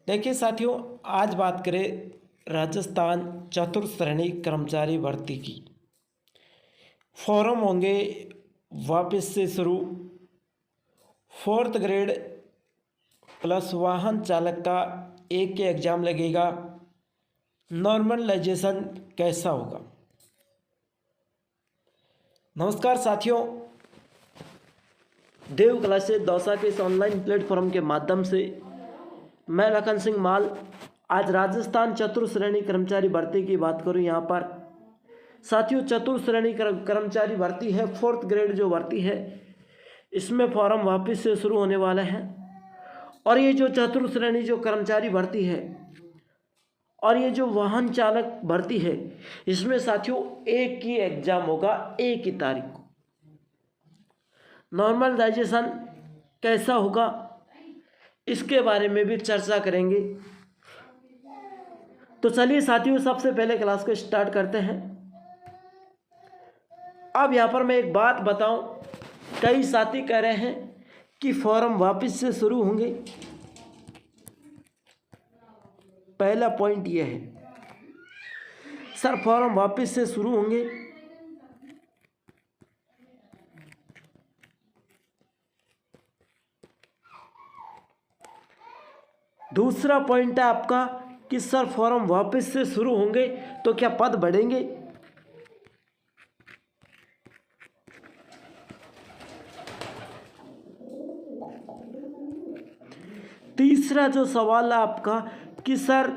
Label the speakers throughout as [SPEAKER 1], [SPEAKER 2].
[SPEAKER 1] देखिए साथियों, आज बात करें राजस्थान चतुर्थ श्रेणी कर्मचारी भर्ती की। फॉर्म होंगे वापस से शुरू। 4th ग्रेड प्लस वाहन चालक का एक के एग्ज़ाम लगेगा। नॉर्मलाइजेशन कैसा होगा? नमस्कार साथियों, देव क्लासेस दौसा के इस ऑनलाइन प्लेटफॉर्म के माध्यम से मैं लखन सिंह माल आज राजस्थान चतुर्थ श्रेणी कर्मचारी भर्ती की बात करूं। यहाँ पर साथियों, चतुर्थ श्रेणी कर्मचारी भर्ती है, 4th ग्रेड जो भर्ती है, इसमें फॉर्म वापस से शुरू होने वाले हैं। और ये जो चतुर्थ श्रेणी जो कर्मचारी भर्ती है और ये जो वाहन चालक भर्ती है, इसमें साथियों एक ही एग्जाम होगा, एक ही तारीख को। नॉर्मलाइजेशन कैसा होगा, इसके बारे में भी चर्चा करेंगे। तो चलिए साथियों, सबसे पहले क्लास को स्टार्ट करते हैं। अब यहाँ पर मैं एक बात बताऊं, कई साथी कह रहे हैं कि फॉर्म वापस से शुरू होंगे। पहला पॉइंट यह है, सर फॉर्म वापस से शुरू होंगे। दूसरा पॉइंट है आपका कि सर फॉर्म वापस से शुरू होंगे तो क्या पद बढ़ेंगे? तीसरा जो सवाल है आपका कि सर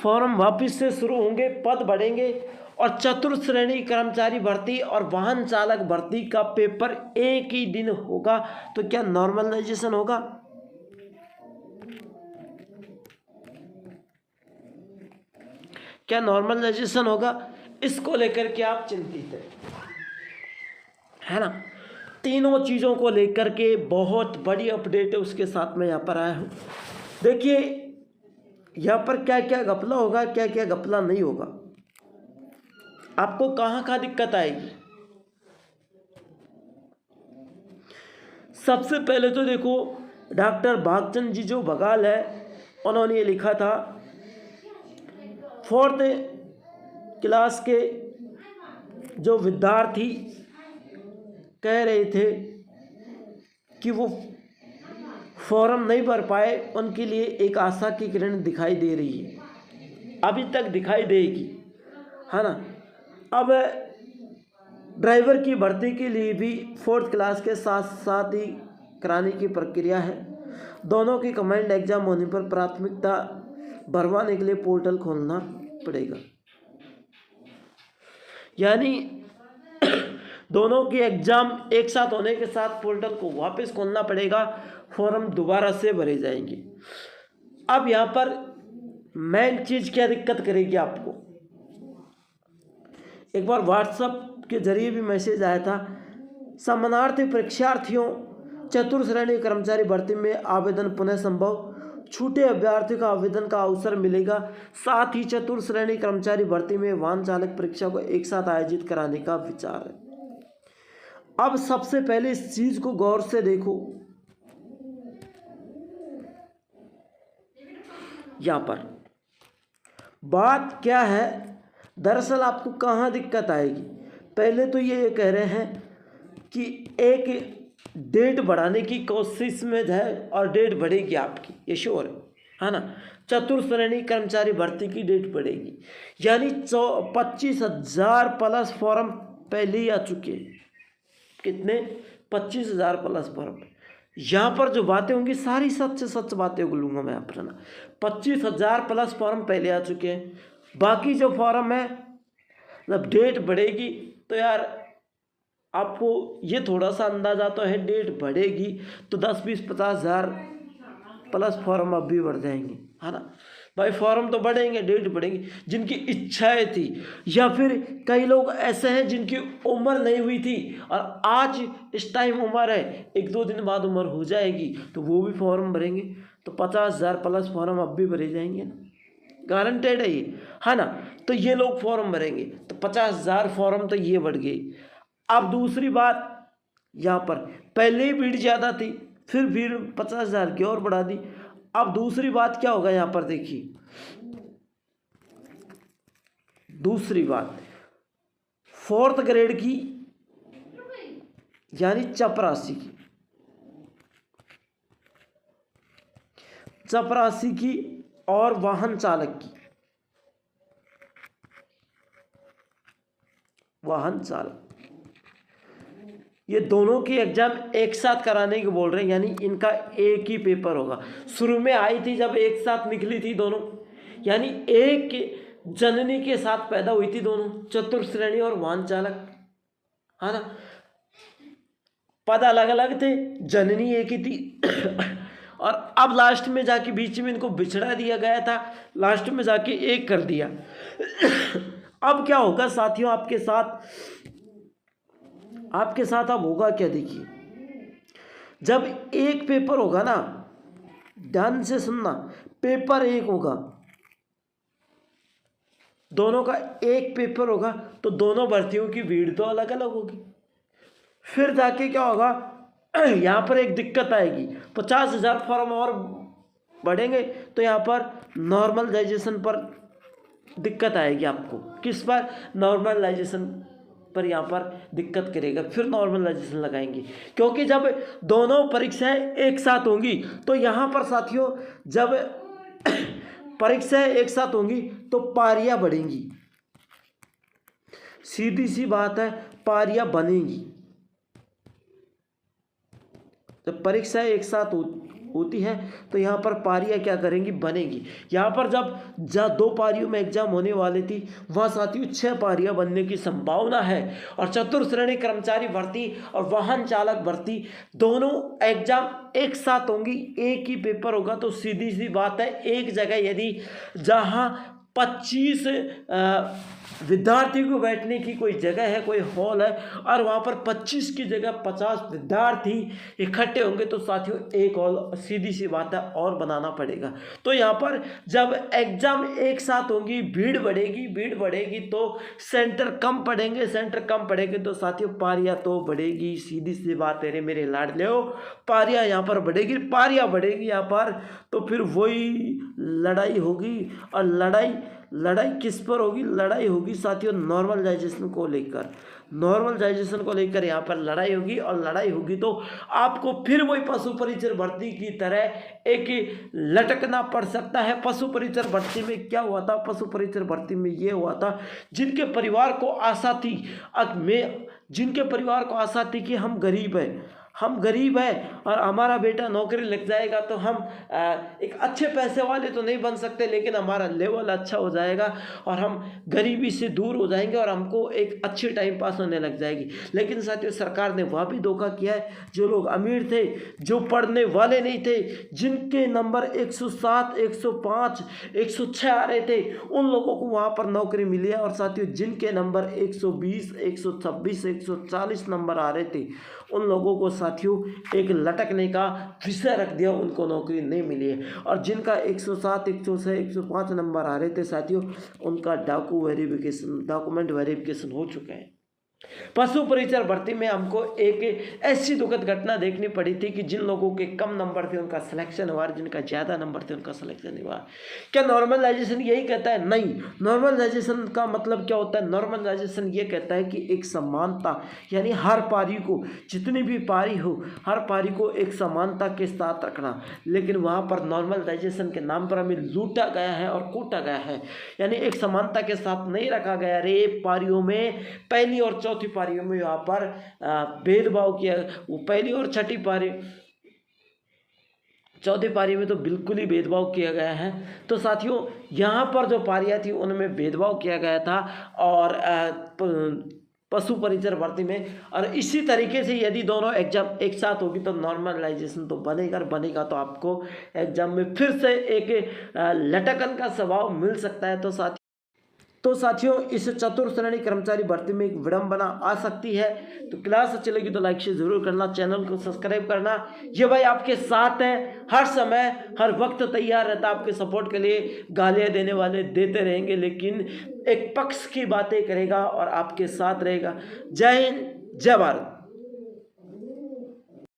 [SPEAKER 1] फॉर्म वापस से शुरू होंगे, पद बढ़ेंगे और चतुर्थ श्रेणी कर्मचारी भर्ती और वाहन चालक भर्ती का पेपर एक ही दिन होगा, तो क्या नॉर्मलाइजेशन होगा? क्या नॉर्मलाइजेशन होगा? इसको लेकर के आप चिंतित है ना? तीनों चीज़ों को लेकर के बहुत बड़ी अपडेट है, उसके साथ मैं यहाँ पर आया हूँ। देखिए यहाँ पर क्या क्या घपला होगा, क्या क्या घपला नहीं होगा, आपको कहाँ दिक्कत आएगी। सबसे पहले तो देखो, डॉक्टर भागचंद जी जो बघाल है, उन्होंने ये लिखा था 4th क्लास के जो विद्यार्थी कह रहे थे कि वो फॉर्म नहीं भर पाए, उनके लिए एक आशा की किरण दिखाई दे रही है, अभी तक दिखाई देगी, है ना। अब ड्राइवर की भर्ती के लिए भी 4th क्लास के साथ साथ ही कराने की प्रक्रिया है। दोनों की कमांड एग्जाम होने पर प्राथमिकता भरवाने के लिए पोर्टल खोलना पड़ेगा, यानी दोनों की एग्जाम एक साथ होने के साथ पोर्टल को वापस खोलना पड़ेगा, फॉर्म दोबारा से भरे जाएंगे। अब यहाँ पर मेन चीज़ क्या दिक्कत करेगी आपको, एक बार व्हाट्सएप के जरिए भी मैसेज आया था, समानार्थी परीक्षार्थियों चतुर्थ श्रेणी कर्मचारी भर्ती में आवेदन पुनः संभव, छूटे अभ्यर्थियों का आवेदन का अवसर मिलेगा। साथ ही चतुर्थ श्रेणी कर्मचारी भर्ती में वाहन चालक परीक्षा को एक साथ आयोजित कराने का विचार है। अब सबसे पहले इस चीज को गौर से देखो, यहां पर बात क्या है, दरअसल आपको कहां दिक्कत आएगी। पहले तो ये कह रहे हैं कि एक डेट बढ़ाने की कोशिश में है और डेट बढ़ेगी आपकी, ये श्योर है ना। चतुर्थ श्रेणी कर्मचारी भर्ती की डेट बढ़ेगी, यानी 25,000 प्लस फॉर्म पहले ही आ चुके हैं। कितने? 25,000 प्लस फॉर्म। यहाँ पर जो बातें होंगी सारी सच सच बातें बोलूँगा मैं, आप ना। 25,000 प्लस फॉर्म पहले आ चुके हैं, बाकी जो फॉर्म है मतलब डेट बढ़ेगी, तो यार आपको ये थोड़ा सा अंदाजा तो है, डेट बढ़ेगी तो 10, 20, 50,000 प्लस फॉर्म अब भी बढ़ जाएंगे, है ना भाई। फॉर्म तो बढ़ेंगे, डेट बढ़ेंगी। जिनकी इच्छाएं थी, या फिर कई लोग ऐसे हैं जिनकी उम्र नहीं हुई थी और आज इस टाइम उम्र है, 1-2 दिन बाद उम्र हो जाएगी, तो वो भी फॉर्म भरेंगे, तो 50,000 प्लस फॉर्म अब भी भरे जाएंगे ना, गारंटेड है ये, है ना। तो ये लोग फॉर्म भरेंगे तो 50,000 फॉर्म तो ये बढ़ गए। अब दूसरी बात, यहाँ पर पहले ही भीड़ ज़्यादा थी, फिर भीड़ 50,000 की और बढ़ा दी। अब दूसरी बात क्या होगा यहाँ पर देखिए, दूसरी बात 4th ग्रेड की यानी चपरासी की और वाहन चालक ये दोनों की एग्जाम एक साथ कराने की बोल रहे हैं, यानी इनका एक ही पेपर होगा। शुरू में आई थी जब एक साथ निकली थी दोनों, यानी एक जननी के साथ पैदा हुई थी दोनों, चतुर्थ श्रेणी और वाहन चालक, है ना। पद अलग अलग थे, जननी एक ही थी और अब लास्ट में जाके बीच में इनको बिछड़ा दिया गया था, लास्ट में जाके एक कर दिया। अब क्या होगा साथियों आपके साथ अब होगा क्या, देखिए जब एक पेपर होगा ना, ध्यान से सुनना, पेपर एक होगा, दोनों का एक पेपर होगा, तो दोनों भर्तियों की भीड़ तो अलग अलग होगी। फिर जाके क्या होगा, यहाँ पर एक दिक्कत आएगी, 50,000 फॉर्म और बढ़ेंगे तो यहाँ पर नॉर्मलाइजेशन पर दिक्कत आएगी आपको। किस पर? नॉर्मलाइजेशन पर यहाँ पर दिक्कत करेगा, फिर नॉर्मलाइजेशन लगाएंगे, क्योंकि जब दोनों परीक्षाएं एक साथ होंगी तो यहाँ पर साथियों जब परीक्षाएं एक साथ होंगी तो पारियां बढ़ेंगी, सीधी सी बात है, पारियां बनेंगी। जब परीक्षाएं एक साथ होती है तो यहाँ पर पारियां क्या करेंगी, बनेगी। यहाँ पर जब 2 पारियों में एग्जाम होने वाली थी, वहाँ साथियों 6 पारियां बनने की संभावना है। और चतुर्थ श्रेणी कर्मचारी भर्ती और वाहन चालक भर्ती दोनों एग्जाम एक साथ होंगी, एक ही पेपर होगा, तो सीधी सी बात है, एक जगह यदि जहाँ 25 विद्यार्थी को बैठने की कोई जगह है, कोई हॉल है, और वहाँ पर 25 की जगह 50 विद्यार्थी इकट्ठे होंगे, तो साथियों एक हॉल सीधी सी बात है और बनाना पड़ेगा। तो यहाँ पर जब एग्जाम एक साथ होंगी, भीड़ बढ़ेगी तो सेंटर कम पड़ेंगे तो साथियों पारियां तो बढ़ेगी, सीधी सी बात है रे मेरे लाडले हो, पारियां यहाँ पर बढ़ेगी यहाँ पर, तो फिर वही लड़ाई होगी। और लड़ाई किस पर होगी? लड़ाई होगी साथियों नॉर्मलाइजेशन को लेकर यहाँ पर लड़ाई होगी। और लड़ाई होगी तो आपको फिर वही पशु परिचर भर्ती की तरह एक लटकना पड़ सकता है। पशु परिचर भर्ती में क्या हुआ था? पशु परिचर भर्ती में ये हुआ था, जिनके परिवार को आशा थी कि हम गरीब हैं और हमारा बेटा नौकरी लग जाएगा तो हम एक अच्छे पैसे वाले तो नहीं बन सकते, लेकिन हमारा लेवल अच्छा हो जाएगा और हम गरीबी से दूर हो जाएंगे और हमको एक अच्छी टाइम पास होने लग जाएगी। लेकिन साथियों सरकार ने वह भी धोखा किया है। जो लोग अमीर थे, जो पढ़ने वाले नहीं थे, जिनके नंबर 107, 105, 106 आ रहे थे, उन लोगों को वहाँ पर नौकरी मिली है। और साथियों जिनके नंबर 120, 126, 140 नंबर आ रहे थे, उन लोगों को साथियों एक लटकने का विषय रख दिया, उनको नौकरी नहीं मिली है। और जिनका 107, 106, 105 नंबर आ रहे थे साथियों, उनका डॉक्यूमेंट वेरिफिकेशन हो चुका है। पशु परिचर भर्ती में हमको एक ऐसी दुखद घटना देखनी पड़ी थी कि जिन लोगों के कम नंबर थे उनका सिलेक्शन हुआ, जिनका ज़्यादा नंबर थे उनका सिलेक्शन हुआ। क्या नॉर्मलाइजेशन यही कहता है? नहीं। नॉर्मलाइजेशन का मतलब क्या होता है? नॉर्मलाइजेशन ये कहता है कि एक समानता, यानी हर पारी को, जितनी भी पारी हो, हर पारी को एक समानता के साथ रखना। लेकिन वहाँ पर नॉर्मलाइजेशन के नाम पर हमें लूटा गया है और कूटा गया है, यानी एक समानता के साथ नहीं रखा गया। रे पारियों में, पहली और चौथी पारियों में यहाँ पर भेदभाव किया। वो पहली और छठी पारी, चौथी पारी में तो बिल्कुल ही भेदभाव किया गया है। तो साथियों यहाँ पर जो पारियां थी उनमें भेदभाव किया गया था और पशु परिचर भर्ती में। और इसी तरीके से यदि दोनों एग्जाम एक साथ होगी तो नॉर्मलाइजेशन तो बनेगा तो आपको एग्जाम में फिर से एक लटकन का स्वभाव मिल सकता है। तो साथियों इस चतुर्थ श्रेणी कर्मचारी भर्ती में एक विडंबना आ सकती है। तो क्लास अच्छी लगी तो लाइक शेयर जरूर करना, चैनल को सब्सक्राइब करना। ये भाई आपके साथ है, हर समय हर वक्त तैयार रहता है आपके सपोर्ट के लिए। गालियाँ देने वाले देते रहेंगे, लेकिन एक पक्ष की बातें करेगा और आपके साथ रहेगा। जय हिंद, जय भारत।